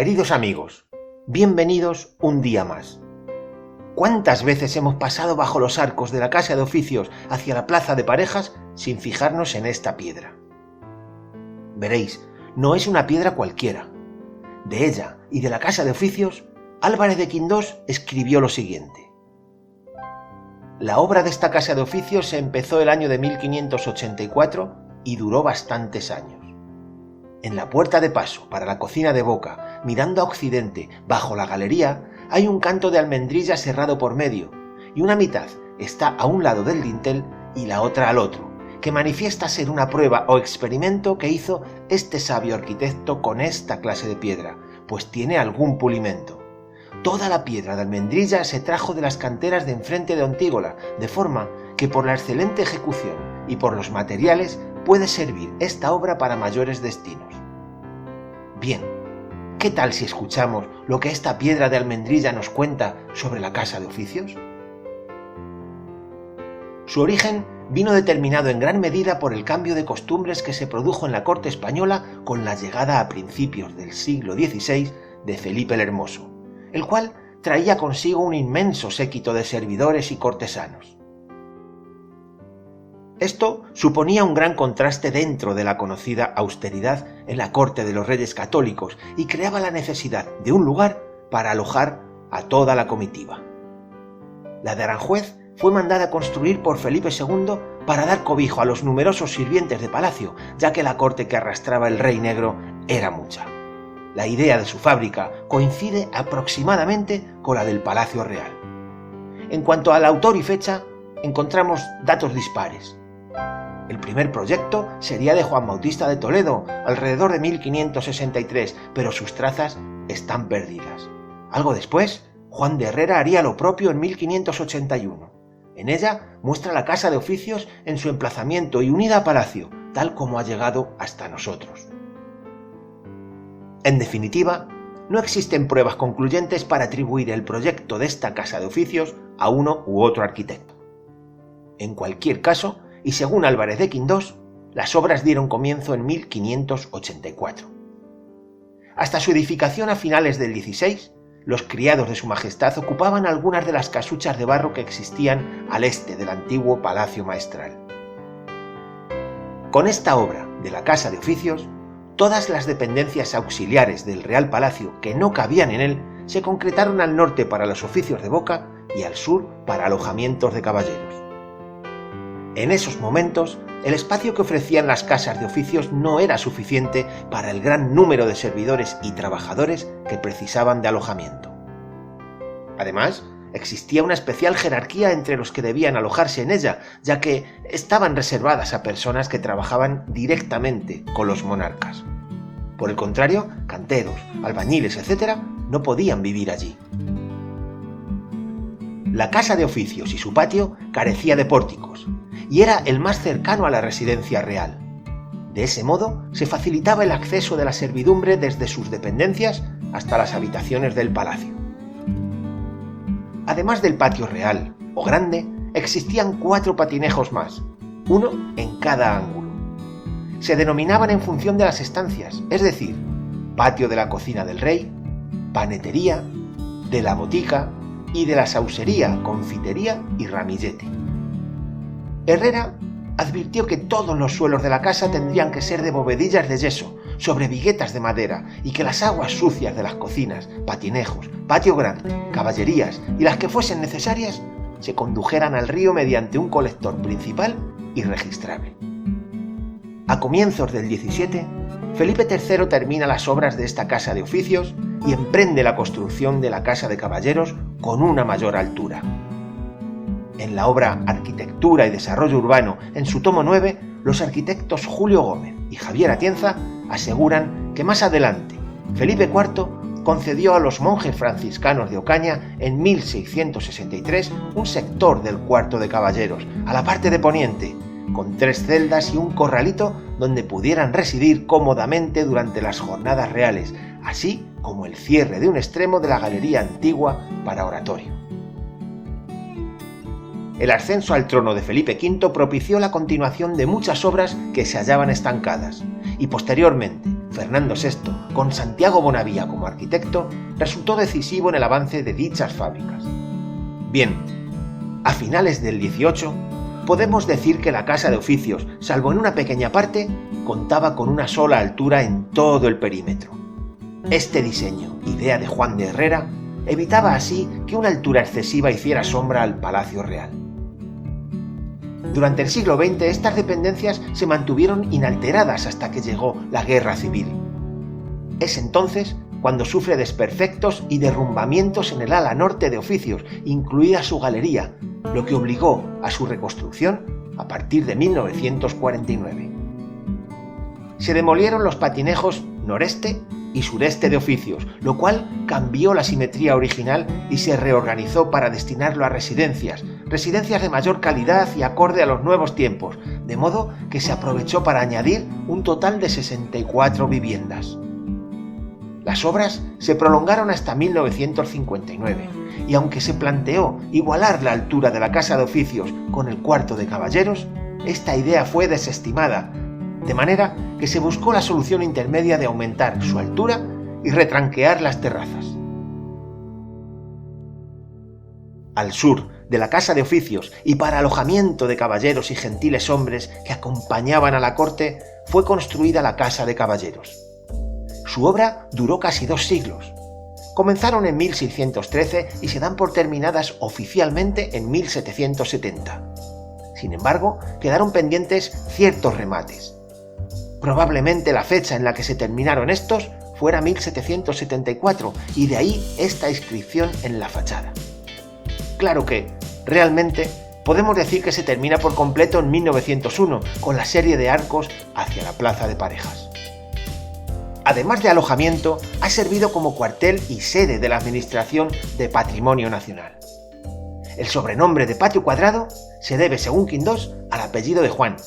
Queridos amigos, bienvenidos un día más. ¿Cuántas veces hemos pasado bajo los arcos de la Casa de Oficios hacia la Plaza de Parejas sin fijarnos en esta piedra? Veréis, no es una piedra cualquiera. De ella y de la Casa de Oficios, Álvarez de Quindós escribió lo siguiente. La obra de esta Casa de Oficios se empezó el año de 1584 y duró bastantes años. En la puerta de paso para la cocina de boca, mirando a occidente, bajo la galería, hay un canto de almendrilla cerrado por medio, y una mitad está a un lado del dintel y la otra al otro, que manifiesta ser una prueba o experimento que hizo este sabio arquitecto con esta clase de piedra, pues tiene algún pulimento. Toda la piedra de almendrilla se trajo de las canteras de enfrente de Ontígola, de forma que por la excelente ejecución y por los materiales puede servir esta obra para mayores destinos. Bien, ¿qué tal si escuchamos lo que esta piedra de almendrilla nos cuenta sobre la Casa de Oficios? Su origen vino determinado en gran medida por el cambio de costumbres que se produjo en la corte española con la llegada a principios del siglo XVI de Felipe el Hermoso, el cual traía consigo un inmenso séquito de servidores y cortesanos. Esto suponía un gran contraste dentro de la conocida austeridad en la corte de los reyes católicos y creaba la necesidad de un lugar para alojar a toda la comitiva. La de Aranjuez fue mandada a construir por Felipe II para dar cobijo a los numerosos sirvientes de palacio, ya que la corte que arrastraba el Rey Negro era mucha. La idea de su fábrica coincide aproximadamente con la del Palacio Real. En cuanto al autor y fecha, encontramos datos dispares. El primer proyecto sería de Juan Bautista de Toledo, alrededor de 1563, pero sus trazas están perdidas. Algo después, Juan de Herrera haría lo propio en 1581. En ella muestra la Casa de Oficios en su emplazamiento y unida a palacio, tal como ha llegado hasta nosotros. En definitiva, no existen pruebas concluyentes para atribuir el proyecto de esta Casa de Oficios a uno u otro arquitecto. En cualquier caso, y según Álvarez de Quindós, las obras dieron comienzo en 1584. Hasta su edificación a finales del XVI, los criados de su majestad ocupaban algunas de las casuchas de barro que existían al este del antiguo Palacio Maestral. Con esta obra de la Casa de Oficios, todas las dependencias auxiliares del Real Palacio que no cabían en él se concretaron al norte para los oficios de boca y al sur para alojamientos de caballeros. En esos momentos, el espacio que ofrecían las casas de oficios no era suficiente para el gran número de servidores y trabajadores que precisaban de alojamiento. Además, existía una especial jerarquía entre los que debían alojarse en ella, ya que estaban reservadas a personas que trabajaban directamente con los monarcas. Por el contrario, canteros, albañiles, etc., no podían vivir allí. La Casa de Oficios y su patio carecía de pórticos, y era el más cercano a la residencia real. De ese modo, se facilitaba el acceso de la servidumbre desde sus dependencias hasta las habitaciones del palacio. Además del patio real, o grande, existían 4 patinejos más, uno en cada ángulo. Se denominaban en función de las estancias, es decir, patio de la cocina del rey, panetería, de la botica y de la sausería, confitería y ramillete. Herrera advirtió que todos los suelos de la casa tendrían que ser de bovedillas de yeso, sobre viguetas de madera, y que las aguas sucias de las cocinas, patinejos, patio grande, caballerías y las que fuesen necesarias se condujeran al río mediante un colector principal y registrable. A comienzos del XVII, Felipe III termina las obras de esta Casa de Oficios y emprende la construcción de la Casa de Caballeros con una mayor altura. En la obra Arquitectura y Desarrollo Urbano, en su tomo 9, los arquitectos Julio Gómez y Javier Atienza aseguran que más adelante Felipe IV concedió a los monjes franciscanos de Ocaña en 1663 un sector del cuarto de caballeros, a la parte de poniente, con 3 celdas y un corralito donde pudieran residir cómodamente durante las jornadas reales, así como el cierre de un extremo de la galería antigua para oratorio. El ascenso al trono de Felipe V propició la continuación de muchas obras que se hallaban estancadas, y posteriormente Fernando VI, con Santiago Bonavía como arquitecto, resultó decisivo en el avance de dichas fábricas. Bien, a finales del 18, podemos decir que la Casa de Oficios, salvo en una pequeña parte, contaba con una sola altura en todo el perímetro. Este diseño, idea de Juan de Herrera, evitaba así que una altura excesiva hiciera sombra al Palacio Real. Durante el siglo XX estas dependencias se mantuvieron inalteradas hasta que llegó la Guerra Civil. Es entonces cuando sufre desperfectos y derrumbamientos en el ala norte de Oficios, incluida su galería, lo que obligó a su reconstrucción a partir de 1949. Se demolieron los patinejos noreste y sureste de Oficios, lo cual cambió la simetría original y se reorganizó para destinarlo a residencias de mayor calidad y acorde a los nuevos tiempos, de modo que se aprovechó para añadir un total de 64 viviendas. Las obras se prolongaron hasta 1959, y aunque se planteó igualar la altura de la Casa de Oficios con el cuarto de caballeros, esta idea fue desestimada, de manera que se buscó la solución intermedia de aumentar su altura y retranquear las terrazas. Al sur de la Casa de Oficios y para alojamiento de caballeros y gentiles hombres que acompañaban a la corte, fue construida la Casa de Caballeros. Su obra duró casi 2 siglos. Comenzaron en 1613 y se dan por terminadas oficialmente en 1770. Sin embargo, quedaron pendientes ciertos remates. Probablemente la fecha en la que se terminaron estos fuera 1774 y de ahí esta inscripción en la fachada. Claro que, realmente, podemos decir que se termina por completo en 1901 con la serie de arcos hacia la Plaza de Parejas. Además de alojamiento, ha servido como cuartel y sede de la Administración de Patrimonio Nacional. El sobrenombre de Patio Cuadrado se debe, según Quindós, al apellido de Juan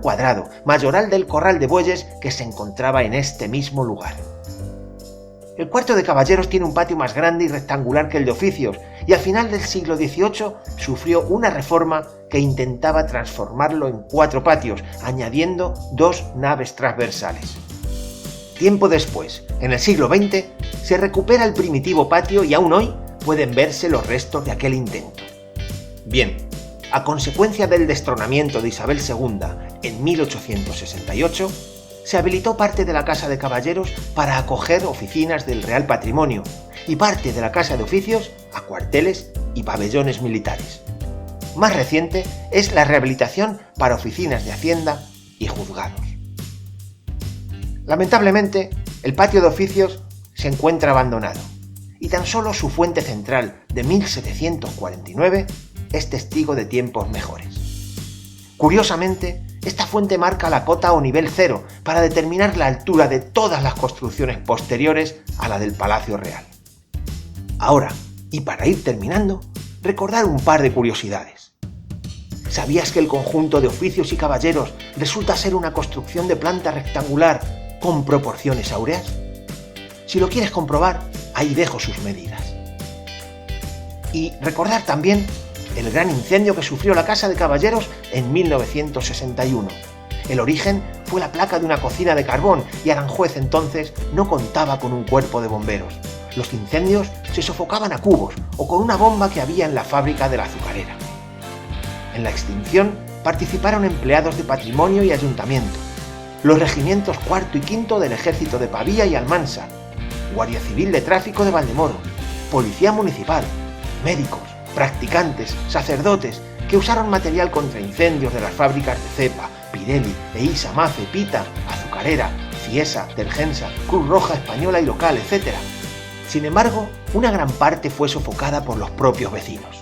Cuadrado, mayoral del corral de bueyes que se encontraba en este mismo lugar. El cuarto de caballeros tiene un patio más grande y rectangular que el de Oficios, y al final del siglo XVIII sufrió una reforma que intentaba transformarlo en 4 patios, añadiendo 2 naves transversales. Tiempo después, en el siglo XX, se recupera el primitivo patio y aún hoy pueden verse los restos de aquel intento. Bien, a consecuencia del destronamiento de Isabel II en 1868, se habilitó parte de la Casa de Caballeros para acoger oficinas del Real Patrimonio y parte de la Casa de Oficios a cuarteles y pabellones militares. Más reciente es la rehabilitación para oficinas de Hacienda y juzgados. Lamentablemente, el patio de Oficios se encuentra abandonado y tan solo su fuente central de 1749 es testigo de tiempos mejores. Curiosamente, esta fuente marca la cota o nivel 0 para determinar la altura de todas las construcciones posteriores a la del Palacio Real. Ahora, y para ir terminando, recordar un par de curiosidades. ¿Sabías que el conjunto de Oficios y Caballeros resulta ser una construcción de planta rectangular con proporciones áureas? Si lo quieres comprobar, ahí dejo sus medidas. Y recordar también el gran incendio que sufrió la Casa de Caballeros en 1961. El origen fue la placa de una cocina de carbón y Aranjuez entonces no contaba con un cuerpo de bomberos. Los incendios se sofocaban a cubos o con una bomba que había en la fábrica de la azucarera. En la extinción participaron empleados de Patrimonio y Ayuntamiento, los regimientos cuarto y quinto del Ejército de Pavía y Almansa, Guardia Civil de Tráfico de Valdemoro, Policía Municipal, médicos, practicantes, sacerdotes, que usaron material contra incendios de las fábricas de Cepa, Pirelli, EISA, Mafe, Pita, Azucarera, Ciesa, Tergensa, Cruz Roja Española y local, etc. Sin embargo, una gran parte fue sofocada por los propios vecinos.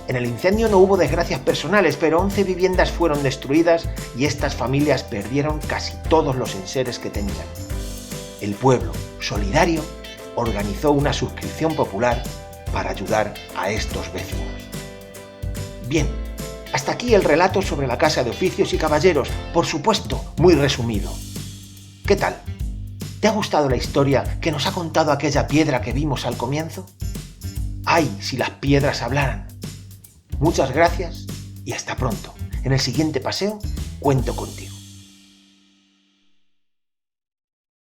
En el incendio no hubo desgracias personales, pero 11 viviendas fueron destruidas y estas familias perdieron casi todos los enseres que tenían. El pueblo, solidario, organizó una suscripción popular para ayudar a estos vecinos. Bien, hasta aquí el relato sobre la Casa de Oficios y Caballeros, por supuesto, muy resumido. ¿Qué tal? ¿Te ha gustado la historia que nos ha contado aquella piedra que vimos al comienzo? ¡Ay, si las piedras hablaran! Muchas gracias y hasta pronto. En el siguiente paseo cuento contigo.